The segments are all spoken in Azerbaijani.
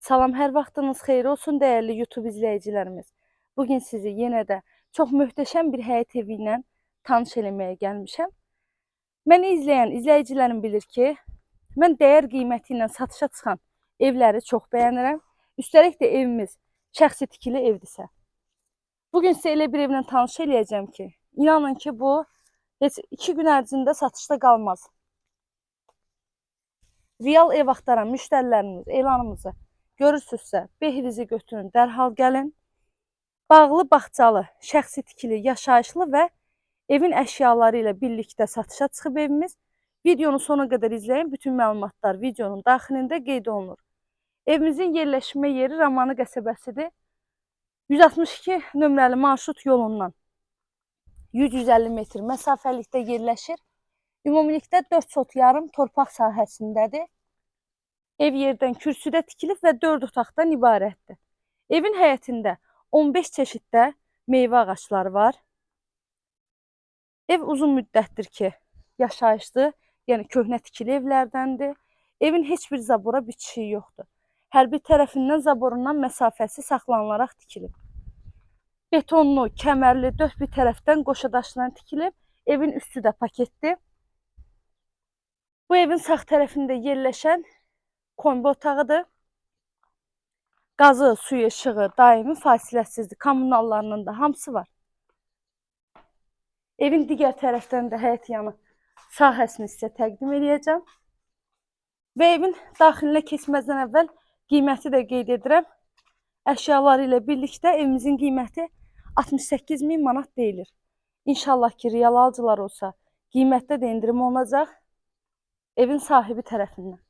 Salam, hər vaxtınız xeyir olsun dəyərli YouTube izləyicilərimiz. Bugün sizi yenə də çox möhtəşəm bir həyət evi ilə tanış eləməyə gəlmişəm. Məni izləyən izləyicilərim bilir ki, mən dəyər qiyməti ilə satışa çıxan evləri çox bəyənirəm. Üstəlik də evimiz şəxsi tikili evdirsə. Bugün sizə elə bir evlə tanış eləyəcəm ki, inanın ki, bu heç 2 gün ərzində satışda qalmaz. Real ev axtaran müştərilərimiz elanımızı görürsünüzsə, behrizi götürün, dərhal gəlin. Bağlı, bağçalı, şəxsi tikili, yaşayışlı və evin əşyaları ilə birlikdə satışa çıxıb evimiz. Videonu sona qədər izləyin, bütün məlumatlar videonun daxilində qeyd olunur. Evimizin yerləşmə yeri Ramanı qəsəbəsidir. 162 nömrəli marşrut yolundan 100-150 metr məsafəlikdə yerləşir. Ümumilikdə 4 sot yarım torpaq sahəsindədir. Ev yerdən kürsüdə tikilib və 4 otaqdan ibarətdir. Evin həyətində 15 çeşiddə meyvə ağacları var. Ev uzun müddətdir ki, yaşayışdır, yəni köhnə tikili evlərdəndir. Evin heç bir zabora bitişiyi yoxdur. Hər bir tərəfindən zaborundan məsafəsi saxlanılaraq tikilib. Betonlu, kəmərli, dörd bir tərəfdən qoşadaşla tikilib. Evin üstü də paketdir. Bu evin sağ tərəfində yerləşən kombi otağıdır. Qazı, suyu, işığı daimi fasiləsizdir. Kommunallarının da hamısı var. Evin digər tərəfdən də həyət yanı sahəsini sizə təqdim edəcəm. Və evin daxilinə keçməzdən əvvəl qiyməti də qeyd edirəm. Əşyaları ilə birlikdə evimizin qiyməti 68 min manat deyilir. İnşallah ki, real alıcılar olsa, qiymətdə də indirim olacaq evin sahibi tərəfindən.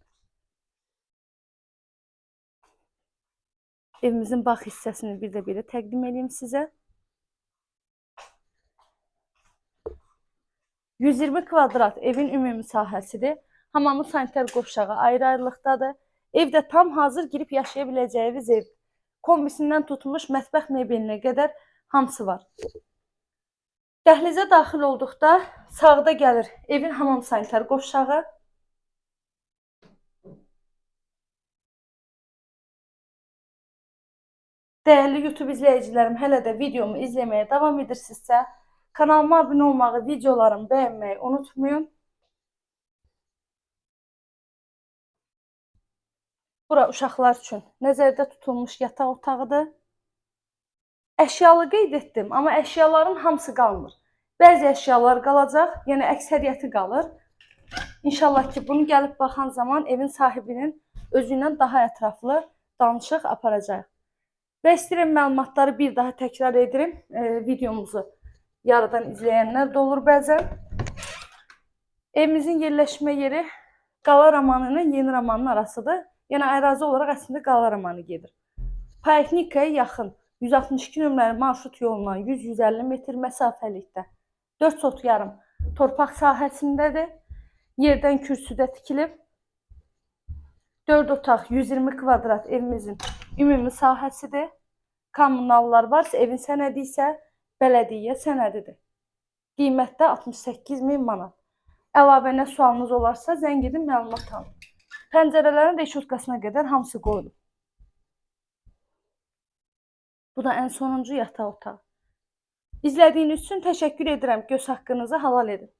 Evimizin bağ hissəsini bir də belə təqdim edeyim sizə. 120 kvadrat evin ümumi sahəsidir. Hamamı sanitar qovşağı ayrı-ayrılıqdadır. Evdə tam hazır girib yaşaya biləcəyiniz ev. Kombisindən tutmuş mətbəx mebelinə qədər hamısı var. Dəhlizə daxil olduqda sağda gəlir evin hamam sanitar qovşağı. Dəyərli YouTube izləyicilərim, hələ də videomu izləməyə davam edirsinizsə, kanalıma abunə olmağı, videolarımı bəyənməyi unutmayın. Bura uşaqlar üçün nəzərdə tutulmuş yataq otağıdır. Əşyalı qeyd etdim, amma əşyaların hamısı qalmır. Bəzi əşyalar qalacaq, yəni əksəriyyəti qalır. İnşallah ki, bunu gəlib baxan zaman evin sahibinin özü ilə daha ətraflı danışıq aparacaq. Və istəyirəm məlumatları bir daha təkrar edirəm. Videomuzu yarıdan izləyənlər də olur bəzən. Evimizin yerləşmə yeri Qala Ramanı ilə Yeni Ramanın arasıdır. Yəni ərazi olaraq əslində Qala Ramanı gedir. Poliklinikaya yaxın 162 nömrəli marşrut yolundan 100-150 metr məsafəlikdə 4 sot yarım torpaq sahəsindədir. Yerdən kürsüdə tikilib. 4 otaq 120 kvadrat evimizin ümumi sahəsidir. Kommunallar varsa, evin sənədi isə bələdiyyə sənədidir. Qiymətdə 68 min manat. Əlavə nə sualınız olarsa, zəng edin, məlumat alın. Pəncərələrin reşotkasına qədər hamısı qoyulub. Bu da ən sonuncu yataq otağı. İzlədiyiniz üçün təşəkkür edirəm. Göz haqqınızı halal edin.